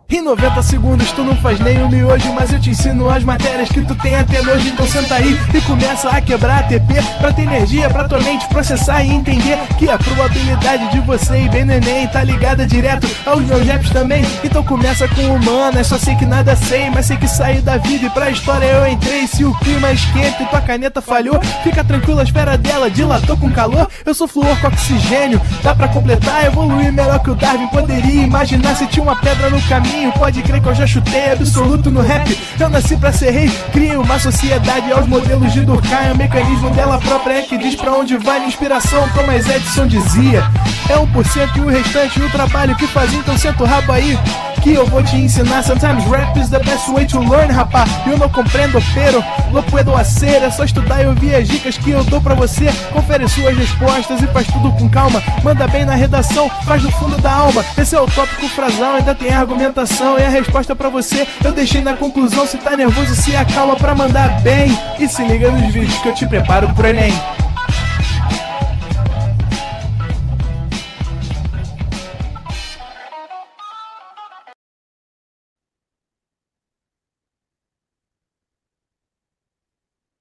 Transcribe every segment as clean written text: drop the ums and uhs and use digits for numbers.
Em 90 segundos tu não faz nem um miojo, mas eu te ensino as matérias que tu tem até nojo. Então senta aí e começa a quebrar a TP pra ter energia pra tua mente processar e entender que a probabilidade de você ir bem no Enem tá ligada direto aos meus raps também. Então começa com humanas, só sei que nada sei, mas sei que saí da vida e pra história eu entrei. Se o clima esquenta e tua caneta falhou, fica tranquilo, a esfera dela dilatou com calor. Eu sou flúor com oxigênio, dá pra completar, evoluir melhor que o Darwin poderia imaginar. Se tinha uma pedra no caminho, pode crer que eu já chutei absoluto no rap. Eu nasci pra ser rei, criei uma sociedade aos modelos de Durkheim. O mecanismo dela própria é que diz pra onde vai minha inspiração. Thomas Edison dizia: é 1% e o restante o trabalho que faz. Então senta o rabo aí que eu vou te ensinar. Sometimes rap is the best way to learn, rapá. Eu não compreendo, pero lo puedo hacer. É só estudar e ouvir as dicas que eu dou pra você. Confere suas respostas e faz tudo com calma. Manda bem na redação, faz do fundo da alma. Esse é o tópico frasal, ainda tem argumentação. E a resposta pra você eu deixei na conclusão. Se tá nervoso, se acalma pra mandar bem. E se liga nos vídeos que eu te preparo pro Enem.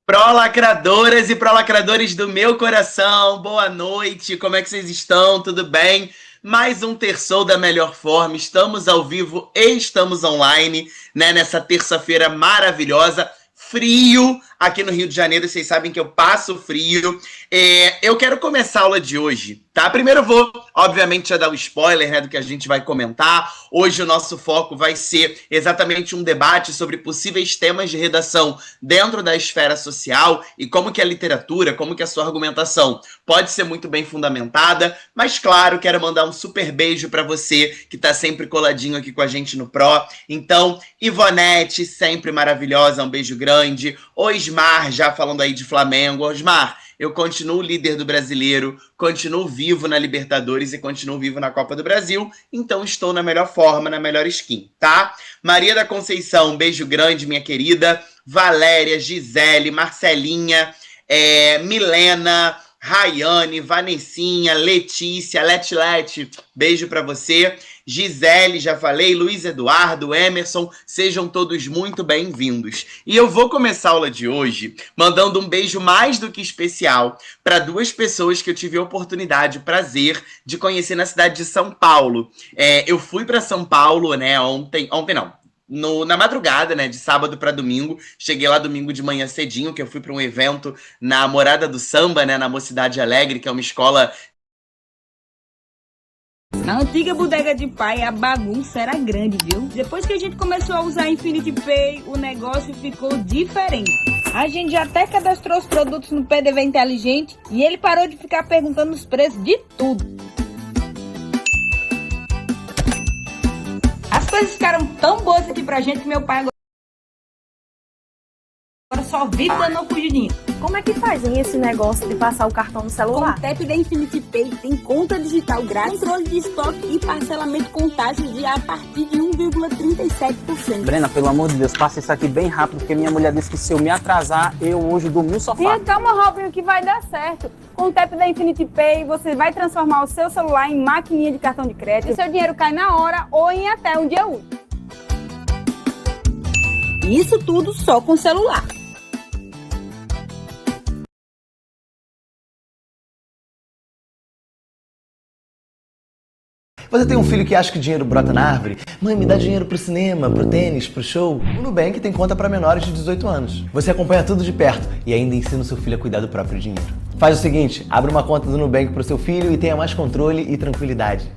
Prolacradoras e prolacradores do meu coração, boa noite, como é que vocês estão? Tudo bem? Mais um Terçou da melhor forma, estamos ao vivo e estamos online, né, nessa terça-feira maravilhosa, frio aqui no Rio de Janeiro, vocês sabem que eu passo frio. Eu quero começar a aula de hoje, tá? Primeiro eu vou, obviamente, já dar o spoiler, né, do que a gente vai comentar. Hoje o nosso foco vai ser exatamente um debate sobre possíveis temas de redação dentro da esfera social e como que a literatura, como que a sua argumentação pode ser muito bem fundamentada. Mas, claro, quero mandar um super beijo para você que tá sempre coladinho aqui com a gente no Pro. Então, Ivonete, sempre maravilhosa, um beijo grande. Osmar, já falando aí de Flamengo. Osmar, eu continuo líder do Brasileiro, continuo vivo na Libertadores e continuo vivo na Copa do Brasil, então estou na melhor forma, na melhor skin, tá? Maria da Conceição, um beijo grande, minha querida. Valéria, Gisele, Marcelinha, Milena, Rayane, Vanessinha, Letícia, Lete, beijo pra você. Gisele, já falei, Luiz Eduardo, Emerson, sejam todos muito bem-vindos. E eu vou começar a aula de hoje mandando um beijo mais do que especial para duas pessoas que eu tive a oportunidade, o prazer de conhecer na cidade de São Paulo. Eu fui para São Paulo, né, ontem não, na madrugada, né, de sábado para domingo. Cheguei lá domingo de manhã cedinho, que eu fui para um evento na Morada do Samba, né, na Mocidade Alegre, que é uma escola. Na antiga bodega de pai, a bagunça era grande, viu? Depois que a gente começou a usar Infinity Pay, o negócio ficou diferente. A gente já até cadastrou os produtos no PDV inteligente e ele parou de ficar perguntando os preços de tudo. As coisas ficaram tão boas aqui pra gente que meu pai agora só vive dando fugidinha. Como é que fazem esse negócio de passar o cartão no Com celular? o TEP da Infinity Pay tem conta digital grátis, controle de estoque e parcelamento com taxas de a partir de 1,37%. Brena, pelo amor de Deus, passa isso aqui bem rápido, porque minha mulher disse que se eu me atrasar, eu hoje durmo no sofá. Tenha calma, Robinho, que vai dar certo. Com o TEP da Infinity Pay, você vai transformar o seu celular em maquininha de cartão de crédito e seu dinheiro cai na hora ou em até um dia útil. Isso tudo só com celular. Você tem um filho que acha que o dinheiro brota na árvore? Mãe, me dá dinheiro pro cinema, pro tênis, pro show. O Nubank tem conta para menores de 18 anos. Você acompanha tudo de perto e ainda ensina o seu filho a cuidar do próprio dinheiro. Faz o seguinte, abre uma conta do Nubank pro seu filho e tenha mais controle e tranquilidade.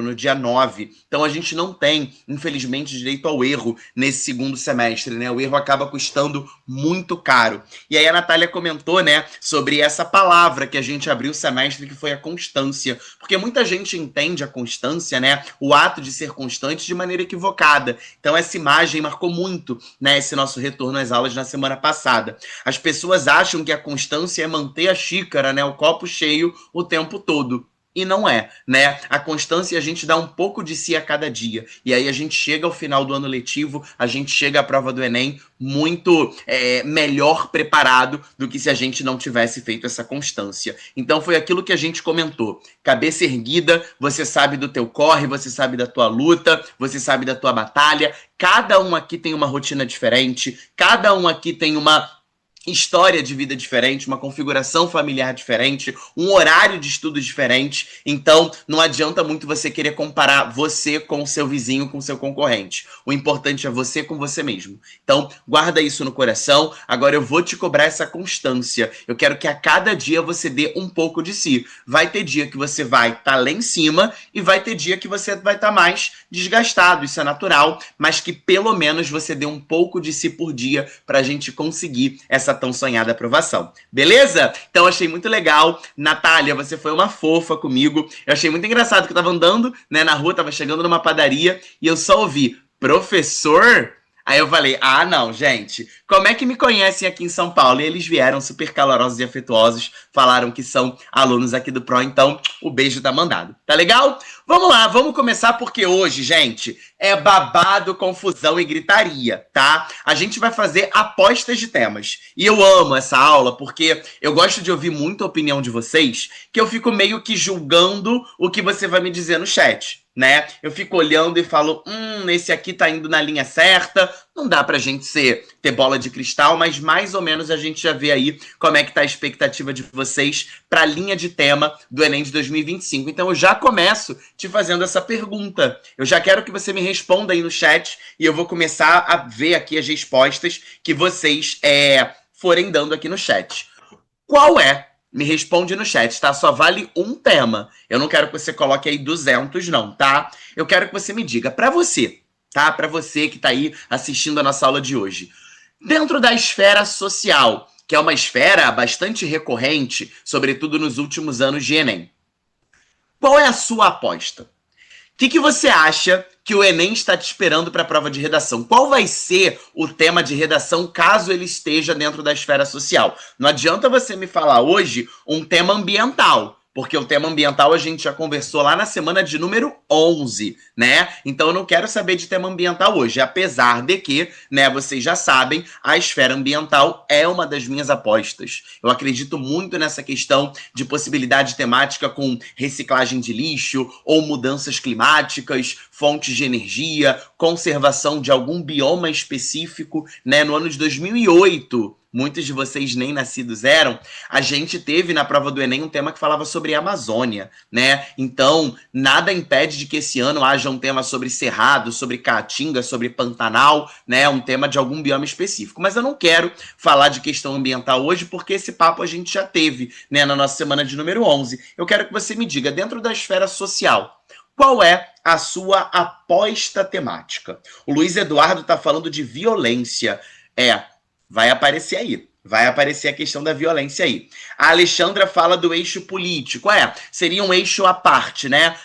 No dia 9. Então a gente não tem, infelizmente, direito ao erro nesse segundo semestre, né? O erro acaba custando muito caro. E aí a Natália comentou, né, sobre essa palavra que a gente abriu o semestre, que foi a constância. Porque muita gente entende a constância, né, o ato de ser constante, de maneira equivocada. Então essa imagem marcou muito, né, esse nosso retorno às aulas na semana passada. As pessoas acham que a constância é manter a xícara, né, o copo cheio o tempo todo. e não é, né? A constância, a gente dá um pouco de si a cada dia. E aí a gente chega ao final do ano letivo, a gente chega à prova do Enem muito melhor preparado do que se a gente não tivesse feito essa constância. Então foi aquilo que a gente comentou. Cabeça erguida, você sabe do teu corre, você sabe da tua luta, você sabe da tua batalha. Cada um aqui tem uma rotina diferente, cada um aqui tem uma história de vida diferente, uma configuração familiar diferente, um horário de estudo diferente. Então, não adianta muito você querer comparar você com o seu vizinho, com o seu concorrente. O importante é você com você mesmo. Então, guarda isso no coração. Agora eu vou te cobrar essa constância. Eu quero que a cada dia você dê um pouco de si. Vai ter dia que você vai estar lá em cima e vai ter dia que você vai estar mais desgastado. Isso é natural, mas que pelo menos você dê um pouco de si por dia para a gente conseguir essa tão sonhada aprovação. Beleza? Então achei muito legal. Natália, você foi uma fofa comigo. Eu achei muito engraçado que eu tava andando, né, na rua, tava chegando numa padaria e eu só ouvi, professor? Aí eu falei, ah não, gente, como é que me conhecem aqui em São Paulo? E eles vieram super calorosos e afetuosos, falaram que são alunos aqui do Pro, então o beijo tá mandado. Tá legal? Vamos lá, vamos começar porque hoje, gente, é babado, confusão e gritaria, tá? A gente vai fazer apostas de temas. E eu amo essa aula porque eu gosto de ouvir muito a opinião de vocês, que eu fico meio que julgando o que você vai me dizer no chat, né? Eu fico olhando e falo, esse aqui tá indo na linha certa. Não dá pra gente ter bola de cristal, mas mais ou menos a gente já vê aí como é que tá a expectativa de vocês pra linha de tema do Enem de 2025. Então eu já começo te fazendo essa pergunta. Eu já quero que você me responda aí no chat e eu vou começar a ver aqui as respostas que vocês forem dando aqui no chat. Qual é? Me responde no chat, tá? Só vale um tema. Eu não quero que você coloque aí 200, não, tá? Eu quero que você me diga, pra você, tá? Pra você que tá aí assistindo a nossa aula de hoje. Dentro da esfera social, que é uma esfera bastante recorrente, sobretudo nos últimos anos de Enem. Qual é a sua aposta? O que você acha que o Enem está te esperando para a prova de redação? Qual vai ser o tema de redação caso ele esteja dentro da esfera social? Não adianta você me falar hoje um tema ambiental, porque o tema ambiental a gente já conversou lá na semana de número 11, né? Então eu não quero saber de tema ambiental hoje, apesar de que, né, vocês já sabem, a esfera ambiental é uma das minhas apostas. Eu acredito muito nessa questão de possibilidade temática com reciclagem de lixo ou mudanças climáticas, fontes de energia, conservação de algum bioma específico, né? No ano de 2008, muitos de vocês nem nascidos eram, a gente teve na prova do Enem um tema que falava sobre a Amazônia, né? Então, nada impede de que esse ano haja um tema sobre Cerrado, sobre Caatinga, sobre Pantanal, né? Um tema de algum bioma específico. Mas eu não quero falar de questão ambiental hoje, porque esse papo a gente já teve, né, na nossa semana de número 11. Eu quero que você me diga, dentro da esfera social, qual é a sua aposta temática? O Luiz Eduardo tá falando de violência. Vai aparecer aí. Vai aparecer a questão da violência aí. A Alexandra fala do eixo político. Seria um eixo à parte, né?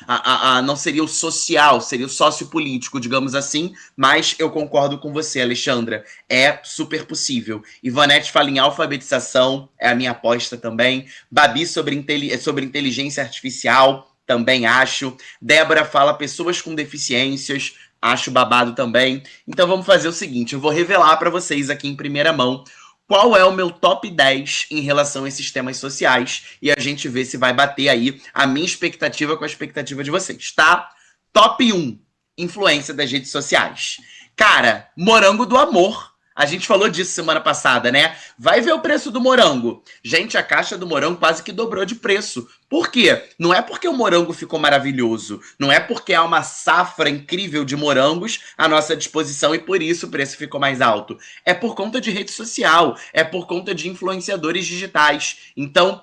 Não seria o social, seria o sociopolítico, digamos assim. Mas eu concordo com você, Alexandra. É super possível. Ivanete fala em alfabetização, é a minha aposta também. Babi sobre inteligência artificial, também acho. Débora fala pessoas com deficiências, acho babado também. Então vamos fazer o seguinte, eu vou revelar para vocês aqui em primeira mão qual é o meu top 10 em relação a esses temas sociais e a gente vê se vai bater aí a minha expectativa com a expectativa de vocês, tá? Top 1, influência das redes sociais. Cara, morango do amor. A gente falou disso semana passada, né? Vai ver o preço do morango. Gente, a caixa do morango quase que dobrou de preço. Por quê? Não é porque o morango ficou maravilhoso. Não é porque há uma safra incrível de morangos à nossa disposição e por isso o preço ficou mais alto. É por conta de rede social. É por conta de influenciadores digitais. Então,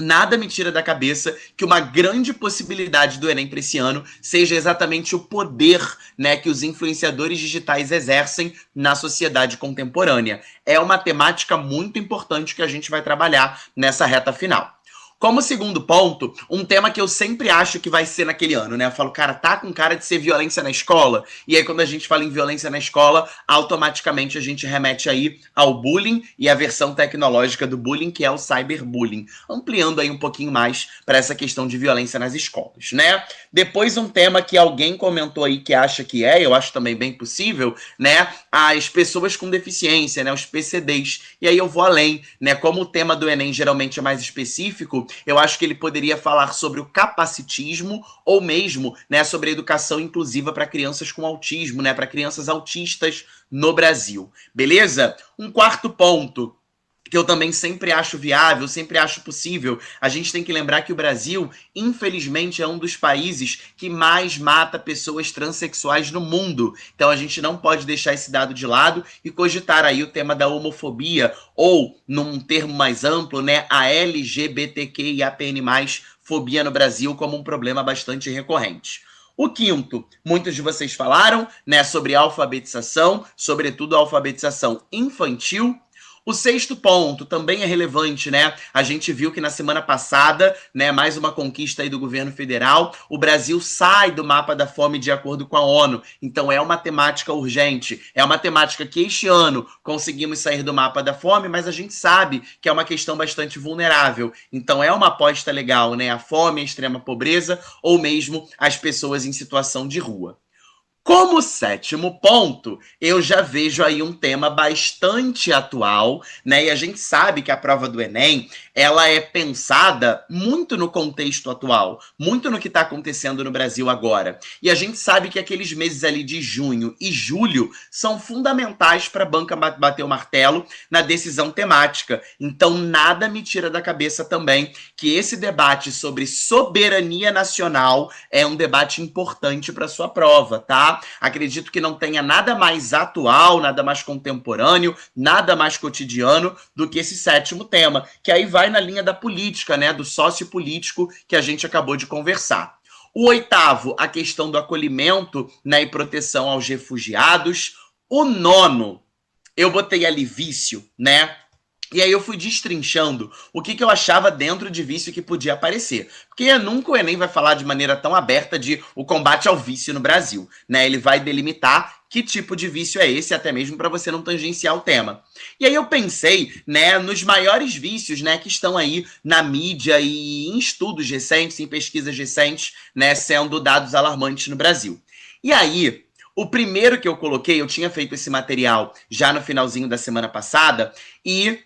nada me tira da cabeça que uma grande possibilidade do Enem para esse ano seja exatamente o poder, né, que os influenciadores digitais exercem na sociedade contemporânea. É uma temática muito importante que a gente vai trabalhar nessa reta final. Como segundo ponto, um tema que eu sempre acho que vai ser naquele ano, né? Eu falo, cara, tá com cara de ser violência na escola? E aí, quando a gente fala em violência na escola, automaticamente a gente remete aí ao bullying e a versão tecnológica do bullying, que é o cyberbullying. Ampliando aí um pouquinho mais para essa questão de violência nas escolas, né? Depois, um tema que alguém comentou aí que acha que eu acho também bem possível, né? As pessoas com deficiência, né? Os PCDs. E aí eu vou além, né? Como o tema do Enem geralmente é mais específico, eu acho que ele poderia falar sobre o capacitismo ou mesmo, né, sobre a educação inclusiva para crianças com autismo, né, para crianças autistas no Brasil. Beleza? Um quarto ponto que eu também sempre acho viável, sempre acho possível, a gente tem que lembrar que o Brasil, infelizmente, é um dos países que mais mata pessoas transexuais no mundo. Então a gente não pode deixar esse dado de lado e cogitar aí o tema da homofobia, ou, num termo mais amplo, né, a LGBTQIAPN+, fobia no Brasil como um problema bastante recorrente. O quinto, muitos de vocês falaram, né, sobre alfabetização, sobretudo a alfabetização infantil. O sexto ponto também é relevante, né? A gente viu que na semana passada, né, mais uma conquista aí do governo federal, o Brasil sai do mapa da fome de acordo com a ONU. Então é uma temática urgente, é uma temática que este ano conseguimos sair do mapa da fome, mas a gente sabe que é uma questão bastante vulnerável. Então é uma aposta legal, né? A fome, a extrema pobreza ou mesmo as pessoas em situação de rua. Como sétimo ponto, eu já vejo aí um tema bastante atual, né? E a gente sabe que a prova do Enem, ela é pensada muito no contexto atual, muito no que está acontecendo no Brasil agora. E a gente sabe que aqueles meses ali de junho e julho são fundamentais para a banca bater o martelo na decisão temática. Então, nada me tira da cabeça também que esse debate sobre soberania nacional é um debate importante para sua prova, tá? Acredito que não tenha nada mais atual, nada mais contemporâneo, nada mais cotidiano do que esse sétimo tema, que aí vai na linha da política, né, do sociopolítico que a gente acabou de conversar. O oitavo, a questão do acolhimento, né, e proteção aos refugiados. O nono, eu botei ali vício, né? E aí eu fui destrinchando o que eu achava dentro de vício que podia aparecer. Porque nunca o Enem vai falar de maneira tão aberta de o combate ao vício no Brasil, né? Ele vai delimitar que tipo de vício é esse, até mesmo para você não tangenciar o tema. E aí eu pensei, né, nos maiores vícios, né, que estão aí na mídia e em estudos recentes, em pesquisas recentes, né, sendo dados alarmantes no Brasil. E aí, o primeiro que eu coloquei, eu tinha feito esse material já no finalzinho da semana passada, e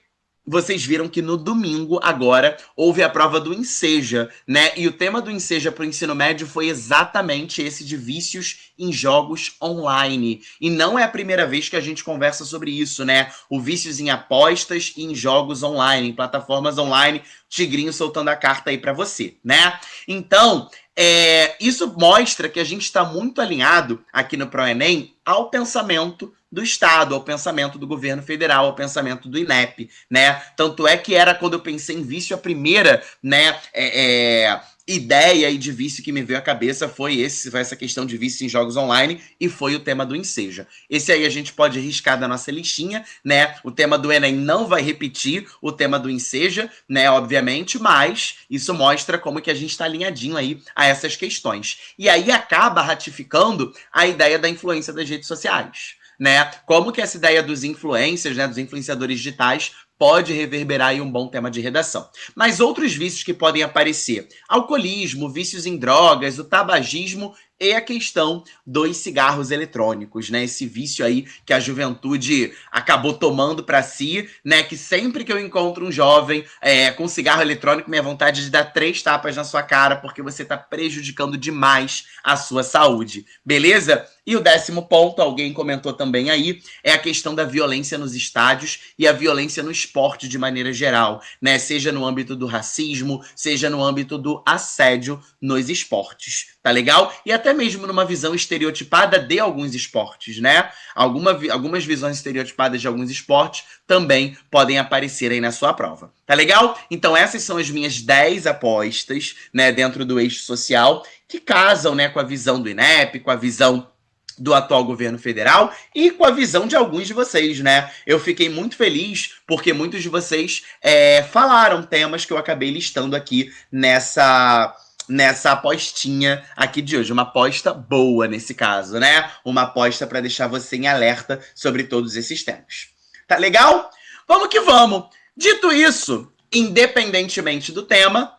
vocês viram que no domingo, agora, houve a prova do Enseja, né? E o tema do Enseja para o ensino médio foi exatamente esse de vícios em jogos online. E não é a primeira vez que a gente conversa sobre isso, né? O vícios em apostas e em jogos online, em plataformas online. Tigrinho soltando a carta aí para você, né? Então, isso mostra que a gente está muito alinhado aqui no ProEnem ao pensamento do Estado, ao pensamento do governo federal, ao pensamento do INEP, né? Tanto é que era quando eu pensei em vício, a primeira, né, ideia aí de vício que me veio à cabeça foi essa questão de vício em jogos online, e foi o tema do Enseja. Esse aí a gente pode riscar da nossa listinha, né? O tema do Enem não vai repetir o tema do Enseja, né, obviamente, mas isso mostra como que a gente está alinhadinho aí a essas questões. E aí acaba ratificando a ideia da influência das redes sociais, né? Como que essa ideia dos influencers, né, dos influenciadores digitais, pode reverberar aí um bom tema de redação. Mas outros vícios que podem aparecer: alcoolismo, vícios em drogas, o tabagismo e a questão dos cigarros eletrônicos, né? Esse vício aí que a juventude acabou tomando para si, né? Que sempre que eu encontro um jovem com cigarro eletrônico, minha vontade é de dar 3 tapas na sua cara, porque você tá prejudicando demais a sua saúde, beleza? E o 10º ponto, alguém comentou também aí, é a questão da violência nos estádios e a violência no esporte de maneira geral, né? Seja no âmbito do racismo, seja no âmbito do assédio nos esportes, tá legal? E até mesmo numa visão estereotipada de alguns esportes, né? Algumas visões estereotipadas de alguns esportes também podem aparecer aí na sua prova, tá legal? Então essas são as minhas 10 apostas, né, dentro do eixo social, que casam, né, com a visão do INEP, com a visão do atual governo federal e com a visão de alguns de vocês, né? Eu fiquei muito feliz porque muitos de vocês falaram temas que eu acabei listando aqui nessa apostinha aqui de hoje. Uma aposta boa nesse caso, né? Uma aposta para deixar você em alerta sobre todos esses temas. Tá legal? Vamos que vamos! Dito isso, independentemente do tema...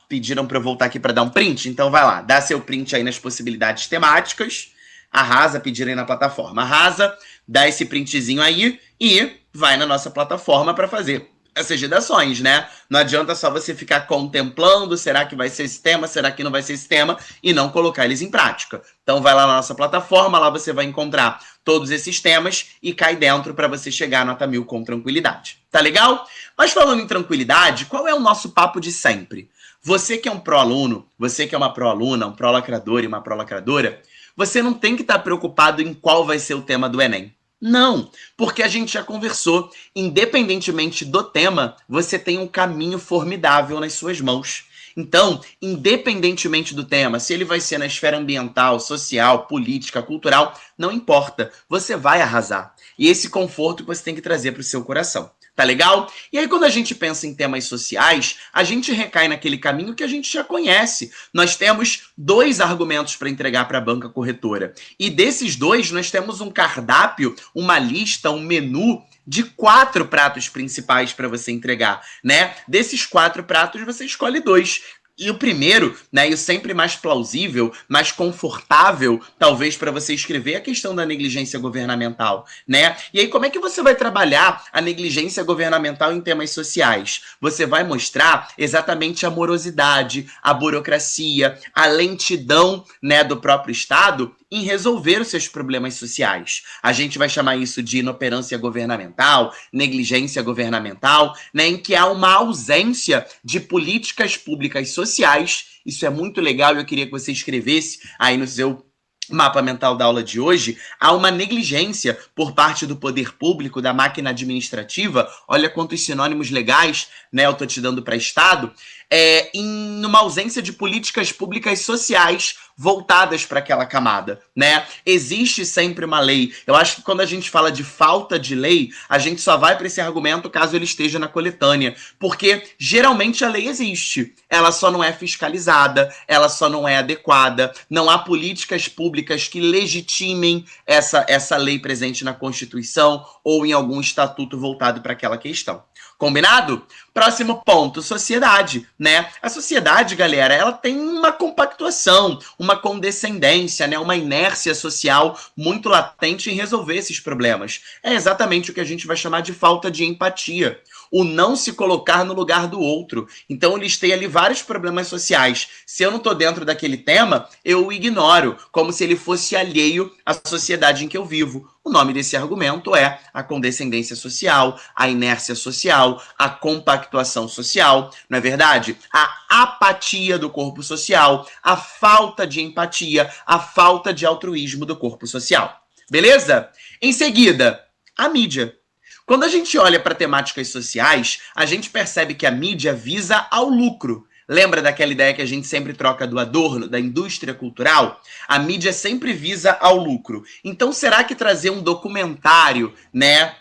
pediram para eu voltar aqui para dar um print? Então vai lá, dá seu print aí nas possibilidades temáticas. Arrasa, pedirem na plataforma. Arrasa, dá esse printzinho aí e vai na nossa plataforma para fazer essas redações, né? Não adianta só você ficar contemplando, será que vai ser esse tema, será que não vai ser esse tema, e não colocar eles em prática. Então vai lá na nossa plataforma, lá você vai encontrar todos esses temas e cai dentro para você chegar à nota 1000 com tranquilidade. Tá legal? Mas falando em tranquilidade, qual é o nosso papo de sempre? Você que é um pró-aluno, você que é uma pró-aluna, um pró-lacrador e uma pró-lacradora, você não tem que estar preocupado em qual vai ser o tema do Enem. Não, porque a gente já conversou. Independentemente do tema, você tem um caminho formidável nas suas mãos. Então, independentemente do tema, se ele vai ser na esfera ambiental, social, política, cultural, não importa, você vai arrasar. E esse conforto que você tem que trazer para o seu coração. Tá legal? E aí, quando a gente pensa em temas sociais, a gente recai naquele caminho que a gente já conhece. Nós temos 2 argumentos para entregar para a banca corretora. E desses 2, nós temos um cardápio, uma lista, um menu de 4 pratos principais para você entregar, né? Desses 4 pratos, você escolhe 2. E o primeiro, né, e o sempre mais plausível, mais confortável, talvez, para você escrever, é a questão da negligência governamental, né? E aí, como é que você vai trabalhar a negligência governamental em temas sociais? Você vai mostrar exatamente a morosidade, a burocracia, a lentidão, né, do próprio Estado em resolver os seus problemas sociais. A gente vai chamar isso de inoperância governamental, negligência governamental, né, em que há uma ausência de políticas públicas sociais. Isso é muito legal e eu queria que você escrevesse aí no seu mapa mental da aula de hoje. Há uma negligência por parte do poder público, da máquina administrativa. Olha quantos sinônimos legais, né, eu tô te dando para Estado. Em uma ausência de políticas públicas sociais voltadas para aquela camada, né? Existe sempre uma lei. Eu acho que quando a gente fala de falta de lei, a gente só vai para esse argumento caso ele esteja na coletânea, porque geralmente a lei existe, ela só não é fiscalizada, ela só não é adequada, não há políticas públicas que legitimem essa lei presente na Constituição ou em algum estatuto voltado para aquela questão. Combinado? Próximo ponto, sociedade, né? A sociedade, galera, ela tem uma compactuação, uma condescendência, né? Uma inércia social muito latente em resolver esses problemas. É exatamente o que a gente vai chamar de falta de empatia. O não se colocar no lugar do outro. Então eu listei ali vários problemas sociais. Se eu não estou dentro daquele tema, eu o ignoro, como se ele fosse alheio à sociedade em que eu vivo. O nome desse argumento é a condescendência social, a inércia social, a compactuação social, não é verdade? A apatia do corpo social, a falta de empatia, a falta de altruísmo do corpo social. Beleza? Em seguida, a mídia. Quando a gente olha para temáticas sociais, a gente percebe que a mídia visa ao lucro. Lembra daquela ideia que a gente sempre troca do Adorno, da indústria cultural? A mídia sempre visa ao lucro. Então, será que trazer um documentário, né,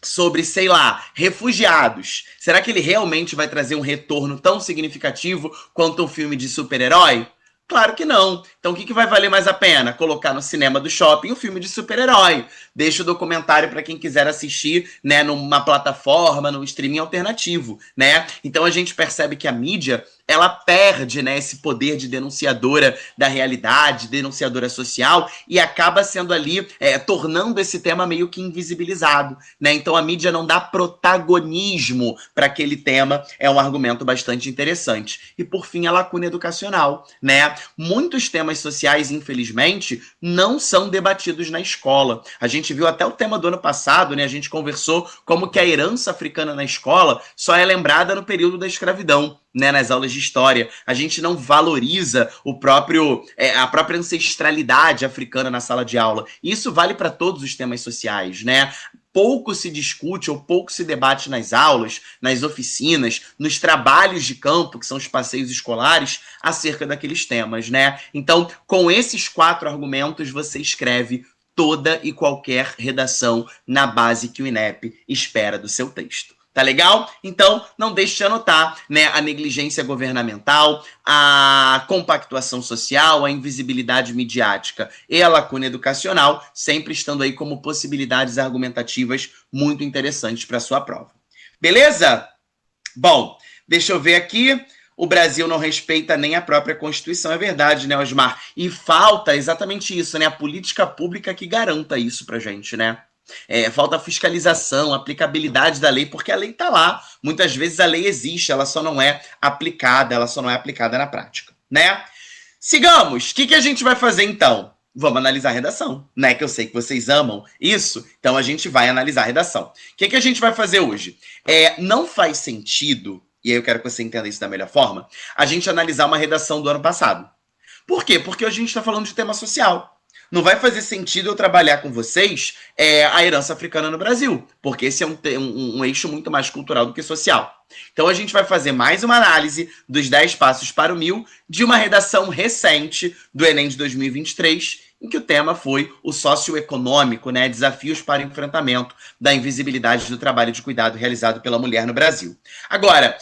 sobre, sei lá, refugiados, será que ele realmente vai trazer um retorno tão significativo quanto um filme de super-herói? Claro que não. Então o que vai valer mais a pena? Colocar no cinema do shopping um filme de super-herói. Deixa o documentário para quem quiser assistir, né, numa plataforma, num streaming alternativo, né? Então a gente percebe que a mídia, ela perde, né, esse poder de denunciadora da realidade, denunciadora social, e acaba sendo ali, tornando esse tema meio que invisibilizado, né? Então a mídia não dá protagonismo para aquele tema, é um argumento bastante interessante. E por fim, a lacuna educacional, né? Muitos temas sociais, infelizmente, não são debatidos na escola. A gente viu até o tema do ano passado, né? A gente conversou como que a herança africana na escola só é lembrada no período da escravidão, né, nas aulas de história. A gente não valoriza a própria ancestralidade africana na sala de aula. E isso vale para todos os temas sociais, né? pouco se discute ou pouco se debate nas aulas, nas oficinas, nos trabalhos de campo, que são os passeios escolares, acerca daqueles temas, né? Então, com esses 4 argumentos, você escreve toda e qualquer redação na base que o INEP espera do seu texto. Tá legal? Então, não deixe de anotar, né, a negligência governamental, a compactuação social, a invisibilidade midiática e a lacuna educacional, sempre estando aí como possibilidades argumentativas muito interessantes para a sua prova. Beleza? Bom, deixa eu ver aqui. O Brasil não respeita nem a própria Constituição, é verdade, né, Osmar? E falta exatamente isso, né, a política pública que garanta isso pra gente, né? Falta fiscalização, aplicabilidade da lei, porque a lei está lá. Muitas vezes a lei existe, ela só não é aplicada, na prática, né? Sigamos! O que a gente vai fazer então? Vamos analisar a redação, né? Que eu sei que vocês amam isso, então a gente vai analisar a redação. O que a gente vai fazer hoje? Não faz sentido, e aí eu quero que você entenda isso da melhor forma, a gente analisar uma redação do ano passado. Por quê? Porque hoje a gente está falando de tema social. Não vai fazer sentido eu trabalhar com vocês a herança africana no Brasil, porque esse é um eixo muito mais cultural do que social. Então a gente vai fazer mais uma análise dos 10 passos para o 1000 de uma redação recente do Enem de 2023, em que o tema foi o socioeconômico, né, desafios para o enfrentamento da invisibilidade do trabalho de cuidado realizado pela mulher no Brasil. Agora,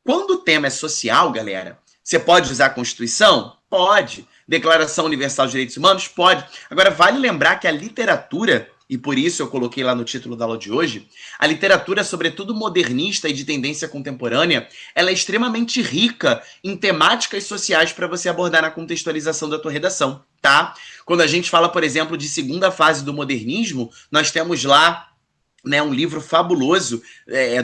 quando o tema é social, galera, você pode usar a Constituição? Pode. Declaração Universal de Direitos Humanos? Pode. Agora, vale lembrar que a literatura, e por isso eu coloquei lá no título da aula de hoje, a literatura, sobretudo modernista e de tendência contemporânea, ela é extremamente rica em temáticas sociais para você abordar na contextualização da tua redação, tá? Quando a gente fala, por exemplo, de segunda fase do modernismo, nós temos lá, né, um livro fabuloso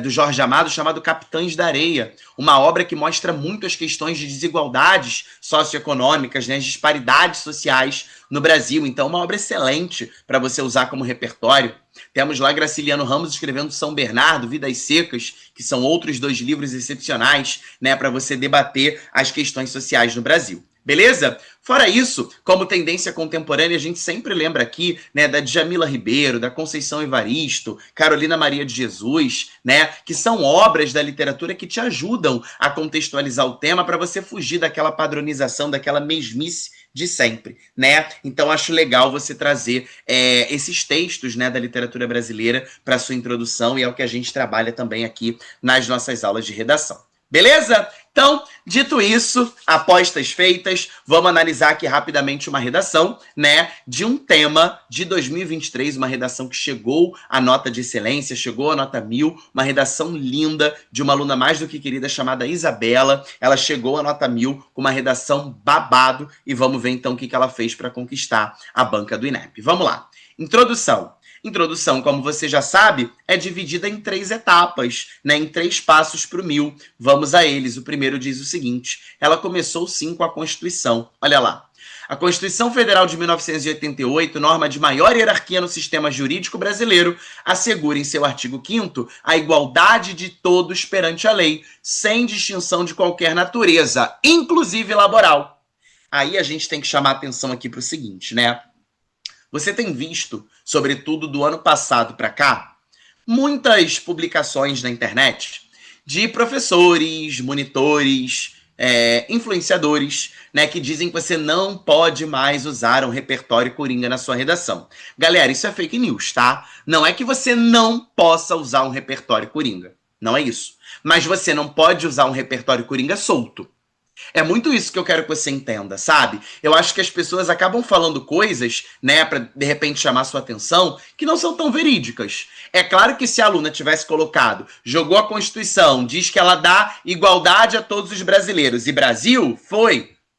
do Jorge Amado chamado Capitães da Areia, uma obra que mostra muito as questões de desigualdades socioeconômicas, né, as disparidades sociais no Brasil. Então, uma obra excelente para você usar como repertório. Temos lá Graciliano Ramos escrevendo São Bernardo, Vidas Secas, que são outros 2 livros excepcionais, né, para você debater as questões sociais no Brasil. Beleza? Fora isso, como tendência contemporânea, a gente sempre lembra aqui, né, da Djamila Ribeiro, da Conceição Evaristo, Carolina Maria de Jesus, né, que são obras da literatura que te ajudam a contextualizar o tema para você fugir daquela padronização, daquela mesmice de sempre, né? Então acho legal você trazer esses textos, né, da literatura brasileira para sua introdução, e é o que a gente trabalha também aqui nas nossas aulas de redação. Beleza? Então, dito isso, apostas feitas, vamos analisar aqui rapidamente uma redação, né, de um tema de 2023, uma redação que chegou à nota de excelência, chegou à nota 1000, uma redação linda de uma aluna mais do que querida chamada Isabela. Ela chegou à nota 1000 com uma redação babado e vamos ver então o que ela fez para conquistar a banca do INEP. Vamos lá. Introdução. Introdução, como você já sabe, é dividida em 3 etapas, né, em 3 passos para o 1000. Vamos a eles. O primeiro diz o seguinte: ela começou sim com a Constituição. Olha lá. A Constituição Federal de 1988, norma de maior hierarquia no sistema jurídico brasileiro, assegura em seu artigo 5º a igualdade de todos perante a lei, sem distinção de qualquer natureza, inclusive laboral. Aí a gente tem que chamar a atenção aqui para o seguinte, né? Você tem visto, sobretudo do ano passado para cá, muitas publicações na internet de professores, monitores, influenciadores, né, que dizem que você não pode mais usar um repertório coringa na sua redação. Galera, isso é fake news, tá? Não é que você não possa usar um repertório coringa. Não é isso. Mas você não pode usar um repertório coringa solto. É muito isso que eu quero que você entenda, sabe? Eu acho que as pessoas acabam falando coisas, né, pra de repente chamar sua atenção, que não são tão verídicas. É claro que se a aluna tivesse colocado, jogou a Constituição, diz que ela dá igualdade a todos os brasileiros, e Brasil,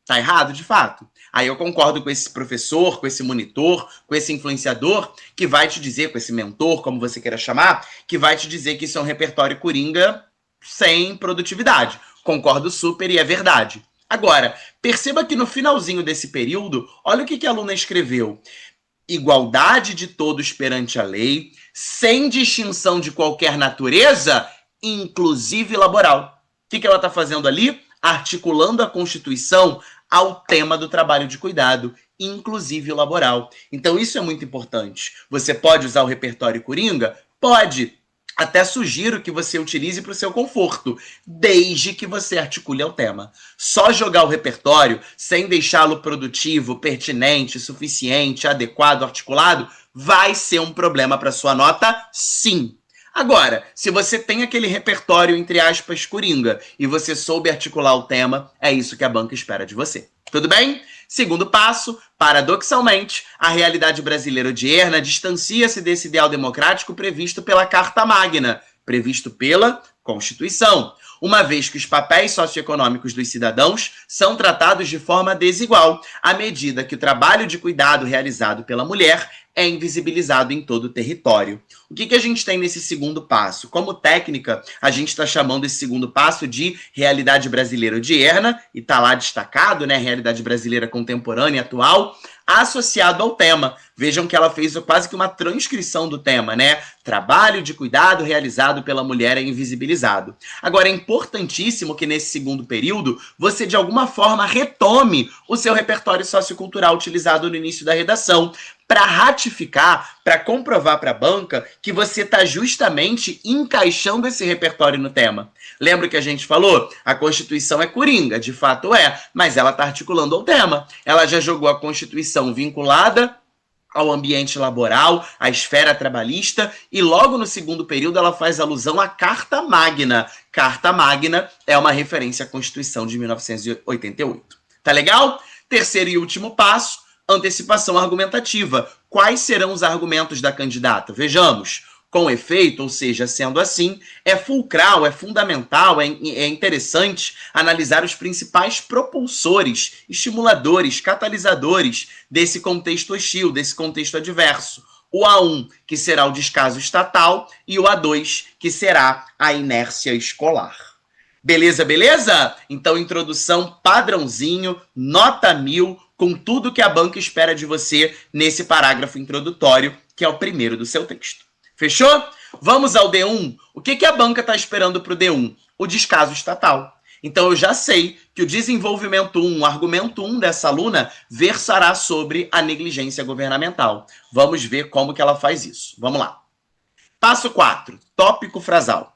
tá errado de fato. Aí eu concordo com esse professor, com esse monitor, com esse influenciador, que vai te dizer, com esse mentor, como você queira chamar, que vai te dizer que isso é um repertório coringa sem produtividade. Concordo super e é verdade. Agora, perceba que no finalzinho desse período, olha o que a aluna escreveu. Igualdade de todos perante a lei, sem distinção de qualquer natureza, inclusive laboral. O que ela está fazendo ali? Articulando a Constituição ao tema do trabalho de cuidado, inclusive o laboral. Então isso é muito importante. Você pode usar o repertório coringa? Pode. Até sugiro que você utilize para o seu conforto, desde que você articule ao tema. Só jogar o repertório sem deixá-lo produtivo, pertinente, suficiente, adequado, articulado, vai ser um problema para sua nota, sim. Agora, se você tem aquele repertório, entre aspas, coringa, e você soube articular o tema, é isso que a banca espera de você. Tudo bem? Segundo passo, paradoxalmente, a realidade brasileira odierna distancia-se desse ideal democrático previsto pela Carta Magna, previsto pela Constituição, uma vez que os papéis socioeconômicos dos cidadãos são tratados de forma desigual, à medida que o trabalho de cuidado realizado pela mulher é invisibilizado em todo o território. O que a gente tem nesse segundo passo? Como técnica, a gente está chamando esse segundo passo de realidade brasileira odierna, e está lá destacado, né, realidade brasileira contemporânea e atual, associado ao tema. Vejam que ela fez quase que uma transcrição do tema, né? Trabalho de cuidado realizado pela mulher é invisibilizado. Agora, é importantíssimo que nesse segundo período você, de alguma forma, retome o seu repertório sociocultural utilizado no início da redação, para ratificar, para comprovar para a banca que você está justamente encaixando esse repertório no tema. Lembra que a gente falou? A Constituição é coringa, de fato é, mas ela está articulando ao tema. Ela já jogou a Constituição vinculada ao ambiente laboral, à esfera trabalhista, e logo no segundo período ela faz alusão à Carta Magna. Carta Magna é uma referência à Constituição de 1988. Tá legal? Terceiro e último passo, antecipação argumentativa. Quais serão os argumentos da candidata? Vejamos. Com efeito, ou seja, sendo assim, é fulcral, é fundamental, é interessante analisar os principais propulsores, estimuladores, catalisadores desse contexto hostil, desse contexto adverso. O A1, que será o descaso estatal, e o A2, que será a inércia escolar. Beleza, beleza? Então, introdução padrãozinho, nota 1000, com tudo que a banca espera de você nesse parágrafo introdutório, que é o primeiro do seu texto. Fechou? Vamos ao D1. O que a banca está esperando para o D1? O descaso estatal. Então eu já sei que o desenvolvimento 1, o argumento 1 dessa aluna, versará sobre a negligência governamental. Vamos ver como que ela faz isso. Vamos lá. Passo 4. Tópico frasal.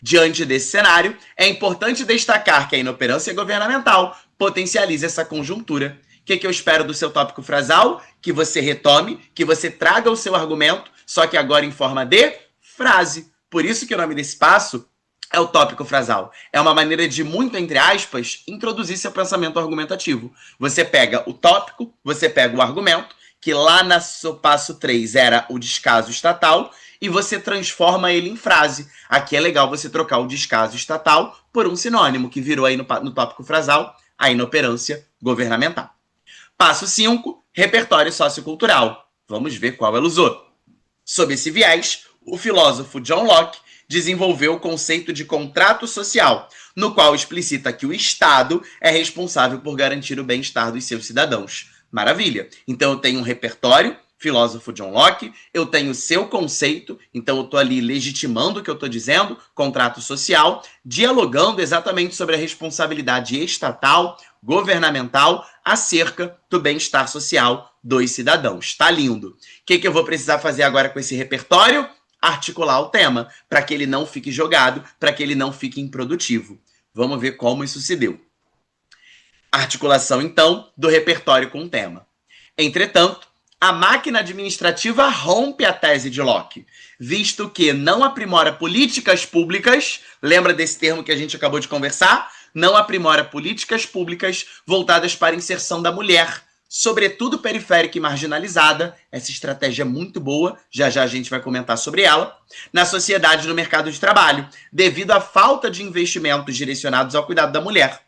Diante desse cenário, é importante destacar que a inoperância governamental potencializa essa conjuntura. O que eu espero do seu tópico frasal? Que você retome, que você traga o seu argumento, só que agora em forma de frase. Por isso que o nome desse passo é o tópico frasal. É uma maneira de, muito entre aspas, introduzir seu pensamento argumentativo. Você pega o tópico, você pega o argumento, que lá no seu passo 3 era o descaso estatal, e você transforma ele em frase. Aqui é legal você trocar o descaso estatal por um sinônimo, que virou aí no tópico frasal a inoperância governamental. Passo 5, repertório sociocultural. Vamos ver qual ela usou. Sob esse viés, o filósofo John Locke desenvolveu o conceito de contrato social, no qual explicita que o Estado é responsável por garantir o bem-estar dos seus cidadãos. Maravilha! Então eu tenho um repertório, filósofo John Locke, eu tenho o seu conceito, então eu estou ali legitimando o que eu estou dizendo, contrato social, dialogando exatamente sobre a responsabilidade estatal, governamental, acerca do bem-estar social dos cidadãos. Tá lindo. O que eu vou precisar fazer agora com esse repertório? Articular o tema, para que ele não fique jogado, para que ele não fique improdutivo. Vamos ver como isso se deu. Articulação, então, do repertório com o tema. Entretanto, a máquina administrativa rompe a tese de Locke, visto que não aprimora políticas públicas, lembra desse termo que a gente acabou de conversar? Não aprimora políticas públicas voltadas para a inserção da mulher, sobretudo periférica e marginalizada, essa estratégia é muito boa, já já a gente vai comentar sobre ela, na sociedade e no mercado de trabalho, devido à falta de investimentos direcionados ao cuidado da mulher.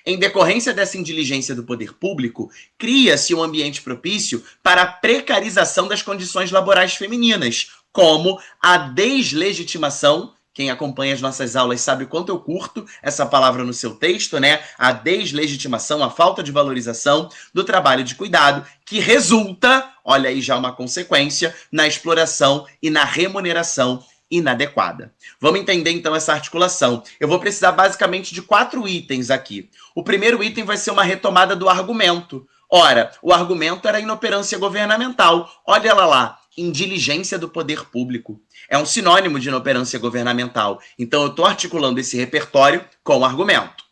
Em decorrência dessa indiligência do poder público, cria-se um ambiente propício para a precarização das condições laborais femininas, como a deslegitimação. Quem acompanha as nossas aulas sabe o quanto eu curto essa palavra no seu texto, né? A deslegitimação, a falta de valorização do trabalho de cuidado, que resulta, olha aí já uma consequência, na exploração e na remuneração inadequada. Vamos entender então essa articulação. Eu vou precisar basicamente de 4 itens aqui. O primeiro item vai ser uma retomada do argumento. Ora, o argumento era inoperância governamental. Olha ela lá, indiligência do poder público. É um sinônimo de inoperância governamental. Então eu estou articulando esse repertório com o argumento.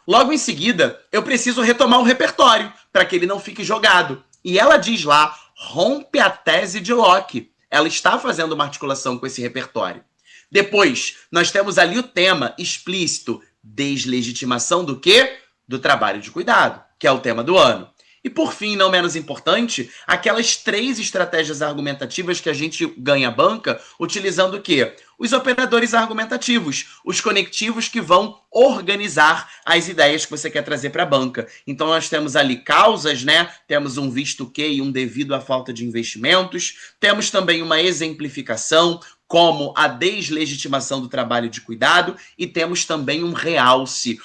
Logo em seguida, eu preciso retomar o repertório para que ele não fique jogado. E ela diz lá, rompe a tese de Locke. Ela está fazendo uma articulação com esse repertório. Depois, nós temos ali o tema explícito, deslegitimação do quê? Do trabalho de cuidado, que é o tema do ano. E por fim, não menos importante, aquelas 3 estratégias argumentativas que a gente ganha banca utilizando o quê? Os operadores argumentativos, os conectivos que vão organizar as ideias que você quer trazer para a banca. Então nós temos ali causas, né? Temos um visto que e um devido à falta de investimentos. Temos também uma exemplificação, como a deslegitimação do trabalho de cuidado, e temos também um realce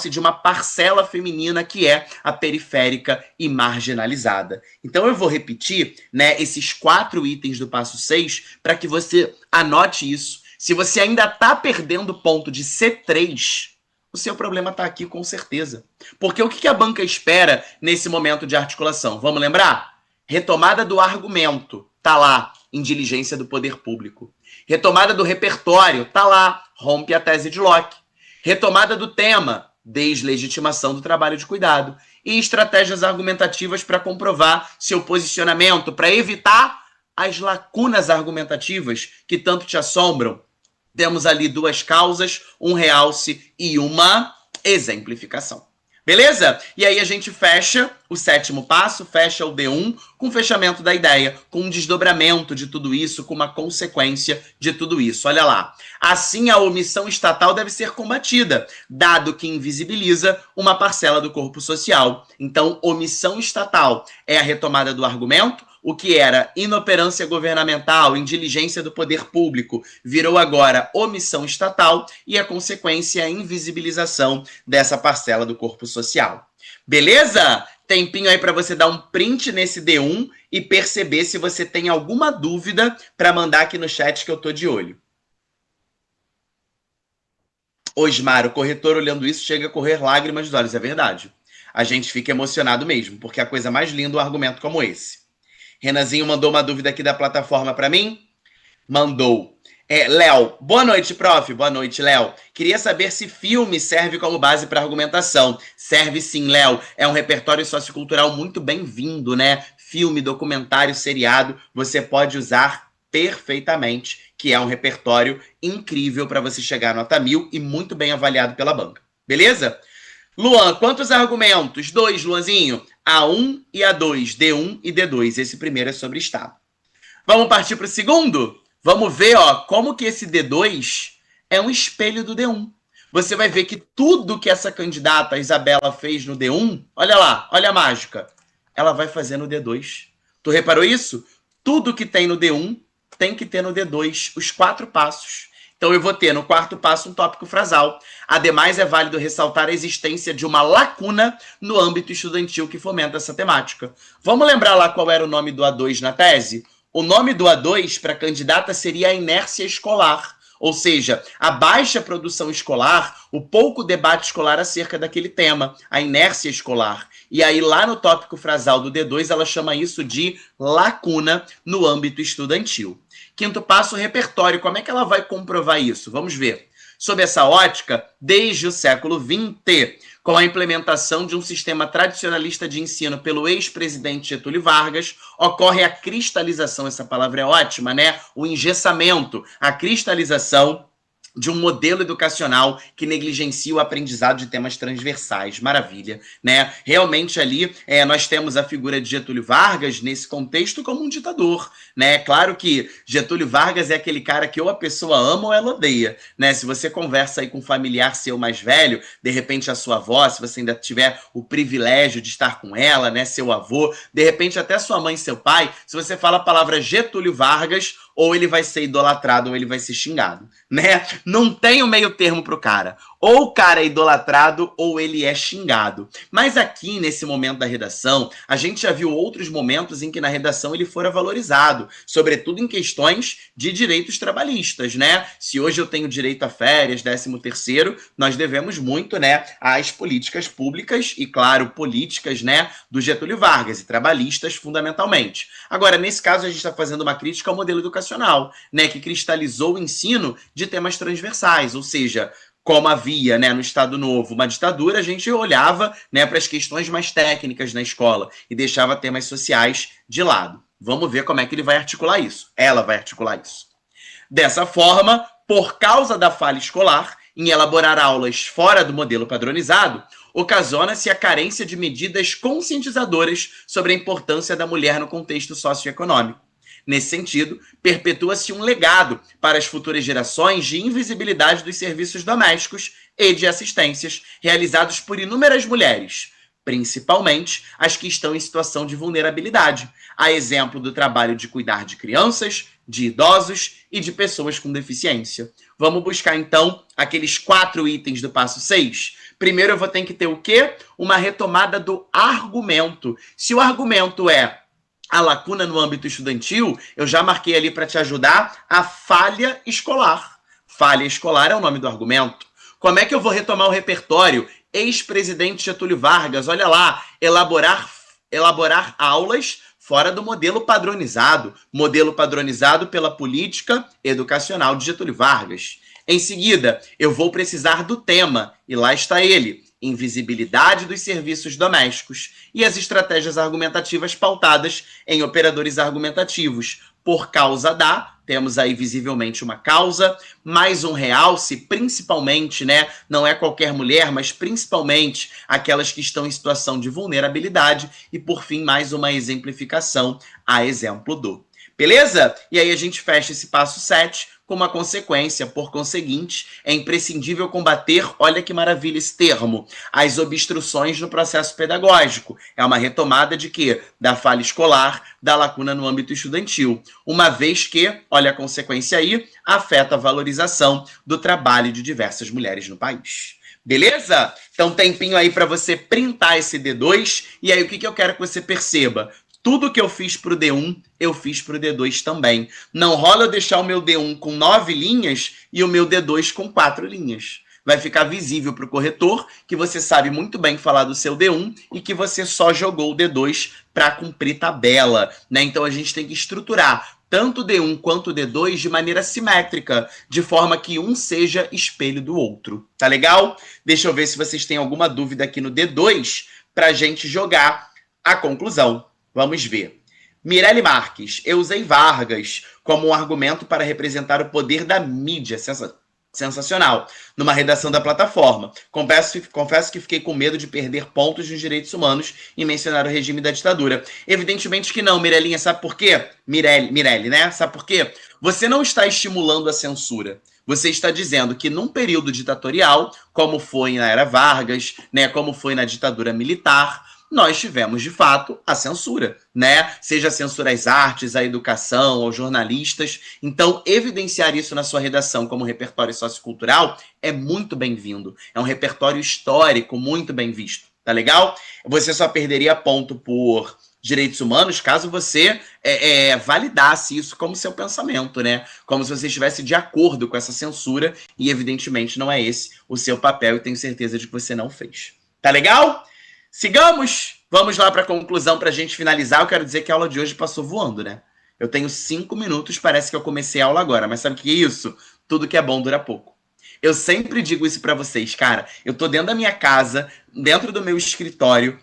de uma parcela feminina que é a periférica e marginalizada. Então eu vou repetir, né, esses 4 itens do passo 6 para que você anote isso. Se você ainda está perdendo ponto de C3, o seu problema está aqui com certeza. Porque o que a banca espera nesse momento de articulação? Vamos lembrar? Retomada do argumento, tá lá, indiligência do poder público. Retomada do repertório, tá lá, rompe a tese de Locke. Retomada do tema, deslegitimação do trabalho de cuidado. E estratégias argumentativas para comprovar seu posicionamento, para evitar as lacunas argumentativas que tanto te assombram. Temos ali 2 causas, um realce e uma exemplificação. Beleza? E aí a gente fecha o 7º passo, fecha o D1 com o fechamento da ideia, com um desdobramento de tudo isso, com uma consequência de tudo isso. Olha lá. Assim, a omissão estatal deve ser combatida, dado que invisibiliza uma parcela do corpo social. Então, omissão estatal é a retomada do argumento. O que era inoperância governamental, indiligência do poder público, virou agora omissão estatal e a consequência é a invisibilização dessa parcela do corpo social. Beleza? Tempinho aí para você dar um print nesse D1 e perceber se você tem alguma dúvida para mandar aqui no chat que eu tô de olho. Osmar, o corretor olhando isso chega a correr lágrimas dos olhos, é verdade. A gente fica emocionado mesmo, porque é a coisa mais linda um argumento como esse. Renanzinho mandou uma dúvida aqui da plataforma para mim. Mandou. Léo, boa noite, prof. Boa noite, Léo. Queria saber se filme serve como base para argumentação. Serve sim, Léo. É um repertório sociocultural muito bem-vindo, né? Filme, documentário, seriado, você pode usar perfeitamente, que é um repertório incrível para você chegar à nota 1000 e muito bem avaliado pela banca. Beleza? Luan, quantos argumentos? 2, Luanzinho. A1 e A2, D1 e D2. Esse primeiro é sobre Estado. Vamos partir para o segundo? Vamos ver, ó, como que esse D2 é um espelho do D1. Você vai ver que tudo que essa candidata, a Isabela, fez no D1, olha lá, olha a mágica, ela vai fazer no D2. Tu reparou isso? Tudo que tem no D1 tem que ter no D2, os 4 passos. Então eu vou ter no 4º passo um tópico frasal. Ademais, é válido ressaltar a existência de uma lacuna no âmbito estudantil que fomenta essa temática. Vamos lembrar lá qual era o nome do A2 na tese? O nome do A2 para a candidata seria a inércia escolar. Ou seja, a baixa produção escolar, o pouco debate escolar acerca daquele tema, a inércia escolar. E aí lá no tópico frasal do D2, ela chama isso de lacuna no âmbito estudantil. 5º passo, repertório. Como é que ela vai comprovar isso? Vamos ver. Sob essa ótica, desde o século XX, com a implementação de um sistema tradicionalista de ensino pelo ex-presidente Getúlio Vargas, ocorre a cristalização, essa palavra é ótima, né? O engessamento, a cristalização de um modelo educacional que negligencia o aprendizado de temas transversais. Maravilha, né? Realmente ali nós temos a figura de Getúlio Vargas nesse contexto como um ditador, né? Claro que Getúlio Vargas é aquele cara que ou a pessoa ama ou ela odeia, né? Se você conversa aí com um familiar seu mais velho, de repente a sua avó, se você ainda tiver o privilégio de estar com ela, né? Seu avô, de repente até sua mãe e seu pai, se você fala a palavra Getúlio Vargas, ou ele vai ser idolatrado ou ele vai ser xingado, né? Não tem o meio termo pro cara. Ou o cara é idolatrado ou ele é xingado. Mas aqui, nesse momento da redação, a gente já viu outros momentos em que na redação ele fora valorizado, sobretudo em questões de direitos trabalhistas, né? Se hoje eu tenho direito a férias, 13º, nós devemos muito, né, às políticas públicas e, claro, políticas, né, do Getúlio Vargas e trabalhistas, fundamentalmente. Agora, nesse caso, a gente está fazendo uma crítica ao modelo educacional, né, que cristalizou o ensino de temas transversais, ou seja, como havia, né, no Estado Novo uma ditadura, a gente olhava, né, para as questões mais técnicas na escola e deixava temas sociais de lado. Vamos ver como é que ele vai articular isso. Ela vai articular isso. Dessa forma, por causa da falha escolar em elaborar aulas fora do modelo padronizado, ocasiona-se a carência de medidas conscientizadoras sobre a importância da mulher no contexto socioeconômico. Nesse sentido, perpetua-se um legado para as futuras gerações de invisibilidade dos serviços domésticos e de assistências realizados por inúmeras mulheres, principalmente as que estão em situação de vulnerabilidade, a exemplo do trabalho de cuidar de crianças, de idosos e de pessoas com deficiência. Vamos buscar, então, aqueles 4 itens do passo 6. Primeiro eu vou ter que ter o quê? Uma retomada do argumento. Se o argumento é a lacuna no âmbito estudantil, eu já marquei ali para te ajudar a falha escolar. Falha escolar é o nome do argumento. Como é que eu vou retomar o repertório? Ex-presidente Getúlio Vargas, olha lá, elaborar aulas fora do modelo padronizado pela política educacional de Getúlio Vargas. Em seguida, eu vou precisar do tema, e lá está ele: invisibilidade dos serviços domésticos e as estratégias argumentativas pautadas em operadores argumentativos. Por causa da, temos aí visivelmente uma causa, mais um realce, principalmente, né, não é qualquer mulher, mas principalmente aquelas que estão em situação de vulnerabilidade, e por fim, mais uma exemplificação, a exemplo do. Beleza? E aí a gente fecha esse passo 7 com uma consequência. Por conseguinte, é imprescindível combater, olha que maravilha esse termo, as obstruções no processo pedagógico. É uma retomada de quê? Da falha escolar, da lacuna no âmbito estudantil. Uma vez que, olha a consequência aí, afeta a valorização do trabalho de diversas mulheres no país. Beleza? Então, tempinho aí para você printar esse D2. E aí, o que eu quero que você perceba? Tudo que eu fiz para o D1, eu fiz para o D2 também. Não rola eu deixar o meu D1 com 9 linhas e o meu D2 com 4 linhas. Vai ficar visível para o corretor que você sabe muito bem falar do seu D1 e que você só jogou o D2 para cumprir tabela, né? Então a gente tem que estruturar tanto o D1 quanto o D2 de maneira simétrica, de forma que um seja espelho do outro. Tá legal? Deixa eu ver se vocês têm alguma dúvida aqui no D2 para a gente jogar a conclusão. Vamos ver. Mirelle Marques, eu usei Vargas como um argumento para representar o poder da mídia. Sensacional. Numa redação da plataforma. Confesso que fiquei com medo de perder pontos nos direitos humanos e mencionar o regime da ditadura. Evidentemente que não, Mirelinha. Sabe por quê? Mirelle, né? Sabe por quê? Você não está estimulando a censura. Você está dizendo que num período ditatorial, como foi na era Vargas, né, como foi na ditadura militar, nós tivemos, de fato, a censura, né? Seja a censura às artes, à educação, aos jornalistas. Então, evidenciar isso na sua redação como repertório sociocultural é muito bem-vindo. É um repertório histórico muito bem visto, tá legal? Você só perderia ponto por direitos humanos caso você validasse isso como seu pensamento, né? Como se você estivesse de acordo com essa censura, e evidentemente não é esse o seu papel, e tenho certeza de que você não fez. Tá legal? Sigamos! Vamos lá para a conclusão para a gente finalizar. Eu quero dizer que a aula de hoje passou voando, né? Eu tenho 5 minutos, parece que eu comecei a aula agora, mas sabe o que é isso? Tudo que é bom dura pouco. Eu sempre digo isso para vocês, cara. Eu tô dentro da minha casa, dentro do meu escritório.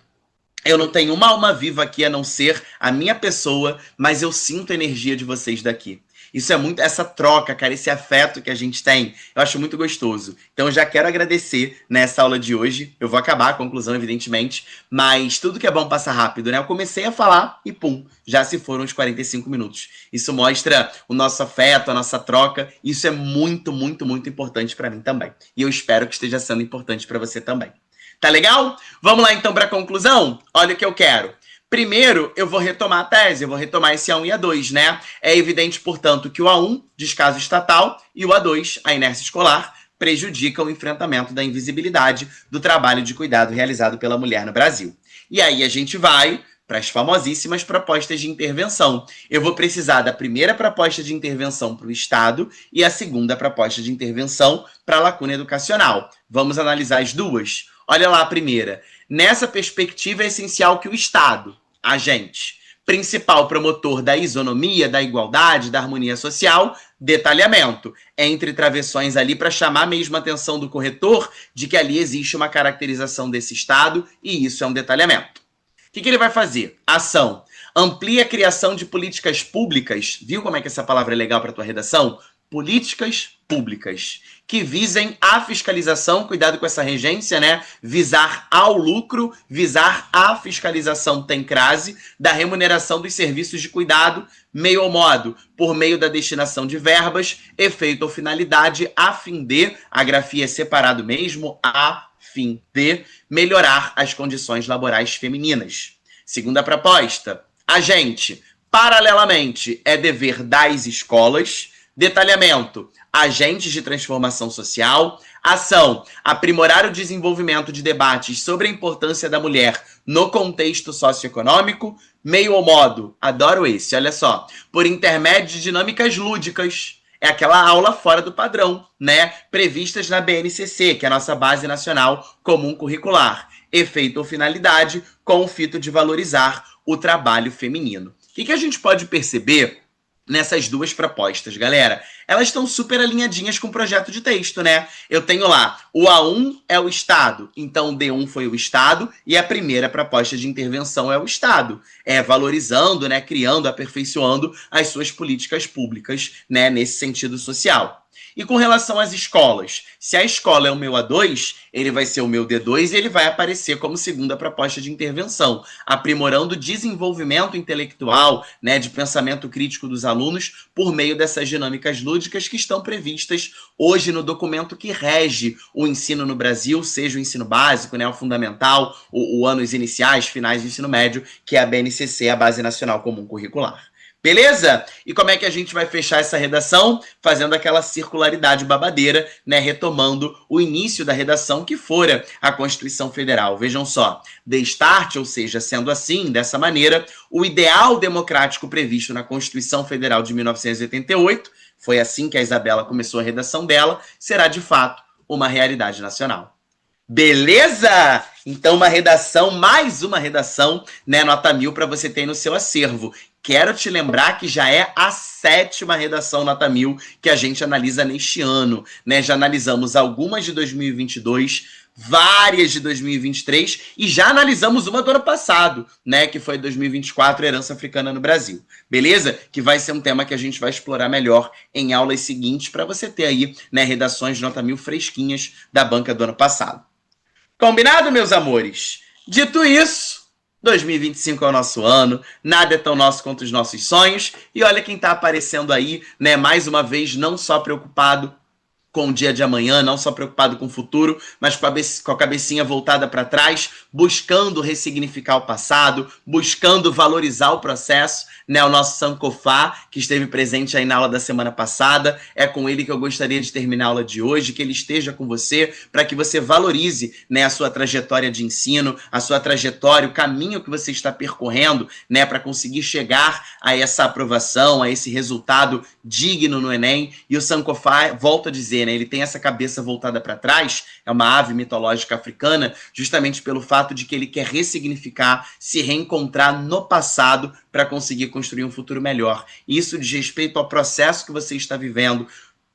Eu não tenho uma alma viva aqui a não ser a minha pessoa, mas eu sinto a energia de vocês daqui. Isso é muito, essa troca, cara, esse afeto que a gente tem, eu acho muito gostoso. Então eu já quero agradecer nessa aula de hoje. Eu vou acabar a conclusão, evidentemente, mas tudo que é bom passa rápido, né? Eu comecei a falar e pum, já se foram os 45 minutos. Isso mostra o nosso afeto, a nossa troca. Isso é muito, muito, muito importante para mim também. E eu espero que esteja sendo importante para você também. Tá legal? Vamos lá então para a conclusão? Olha o que eu quero. Primeiro, eu vou retomar a tese, eu vou retomar esse A1 e A2, né? É evidente, portanto, que o A1, descaso estatal, e o A2, a inércia escolar, prejudica o enfrentamento da invisibilidade do trabalho de cuidado realizado pela mulher no Brasil. E aí a gente vai para as famosíssimas propostas de intervenção. Eu vou precisar da primeira proposta de intervenção para o Estado e a segunda proposta de intervenção para a lacuna educacional. Vamos analisar as duas? Olha lá a primeira. Nessa perspectiva é essencial que o Estado, agente, principal promotor da isonomia, da igualdade, da harmonia social, detalhamento, entre travessões ali para chamar mesmo a atenção do corretor de que ali existe uma caracterização desse Estado e isso é um detalhamento. O que ele vai fazer? Ação. Amplia a criação de políticas públicas. Viu como é que essa palavra é legal para a tua redação? Políticas públicas. Que visem a fiscalização, cuidado com essa regência, né? Visar ao lucro, visar a fiscalização, tem crase, da remuneração dos serviços de cuidado, meio ou modo, por meio da destinação de verbas, efeito ou finalidade, a fim de, a grafia é separado mesmo, a fim de melhorar as condições laborais femininas. Segunda proposta, agente, paralelamente, é dever das escolas, detalhamento, agentes de transformação social, ação, aprimorar o desenvolvimento de debates sobre a importância da mulher no contexto socioeconômico, meio ou modo, adoro esse, olha só, por intermédio de dinâmicas lúdicas, é aquela aula fora do padrão, né? Previstas na BNCC, que é a nossa Base Nacional Comum Curricular. Efeito ou finalidade com o fito de valorizar o trabalho feminino. O que a gente pode perceber nessas duas propostas, galera? Elas estão super alinhadinhas com o projeto de texto, né? Eu tenho lá, o A1 é o Estado, então o D1 foi o Estado, e a primeira proposta de intervenção é o Estado. É valorizando, né, criando, aperfeiçoando as suas políticas públicas, né, nesse sentido social. E com relação às escolas, se a escola é o meu A2, ele vai ser o meu D2 e ele vai aparecer como segunda proposta de intervenção, aprimorando o desenvolvimento intelectual, né, de pensamento crítico dos alunos por meio dessas dinâmicas lúdicas que estão previstas hoje no documento que rege o ensino no Brasil, seja o ensino básico, né, o fundamental, o anos iniciais, finais do ensino médio, que é a BNCC, a Base Nacional Comum Curricular. Beleza? E como é que a gente vai fechar essa redação? Fazendo aquela circularidade babadeira, né? Retomando o início da redação que fora a Constituição Federal. Vejam só, de start, ou seja, sendo assim, dessa maneira, o ideal democrático previsto na Constituição Federal de 1988, foi assim que a Isabela começou a redação dela, será de fato uma realidade nacional. Beleza? Então uma redação, mais uma redação, né, nota 1000 para você ter no seu acervo. Quero te lembrar que já é a 7ª redação nota 1000 que a gente analisa neste ano, né? Já analisamos algumas de 2022, várias de 2023 e já analisamos uma do ano passado, né? Que foi 2024, Herança Africana no Brasil. Beleza? Que vai ser um tema que a gente vai explorar melhor em aulas seguintes para você ter aí, né, redações de nota 1000 fresquinhas da banca do ano passado. Combinado, meus amores? Dito isso, 2025 é o nosso ano, nada é tão nosso quanto os nossos sonhos, e olha quem tá aparecendo aí, né, mais uma vez, não só preocupado com o dia de amanhã, não só preocupado com o futuro, mas com a cabecinha voltada para trás, buscando ressignificar o passado, buscando valorizar o processo, né? O nosso Sankofá, que esteve presente aí na aula da semana passada, é com ele que eu gostaria de terminar a aula de hoje, que ele esteja com você, para que você valorize, né, a sua trajetória de ensino, a sua trajetória, o caminho que você está percorrendo, né, para conseguir chegar a essa aprovação, a esse resultado digno no Enem. E o Sankofá, volto a dizer, né, ele tem essa cabeça voltada para trás, é uma ave mitológica africana, justamente pelo fato de que ele quer ressignificar, se reencontrar no passado para conseguir construir um futuro melhor. Isso diz respeito ao processo que você está vivendo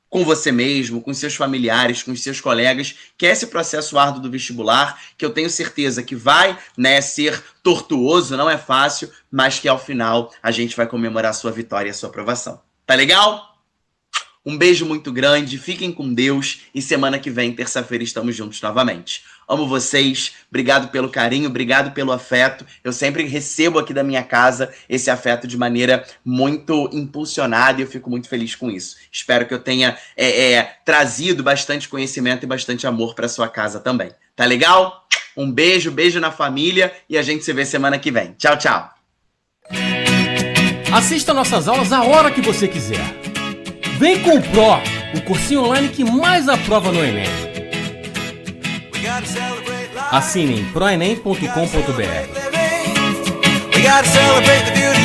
com você mesmo, com seus familiares, com seus colegas, que é esse processo árduo do vestibular, que eu tenho certeza que vai, né, ser tortuoso, não é fácil, mas que ao final a gente vai comemorar a sua vitória e a sua aprovação. Tá legal? Um beijo muito grande, fiquem com Deus e semana que vem, terça-feira, estamos juntos novamente. Amo vocês, obrigado pelo carinho, obrigado pelo afeto. Eu sempre recebo aqui da minha casa esse afeto de maneira muito impulsionada e eu fico muito feliz com isso. Espero que eu tenha trazido bastante conhecimento e bastante amor para sua casa também. Tá legal? Um beijo, beijo na família e a gente se vê semana que vem. Tchau, tchau. Assista nossas aulas a hora que você quiser. Vem com o Pro! o cursinho online que mais aprova no Enem. Assinem proenem.com.br. We gotta celebrate the beauty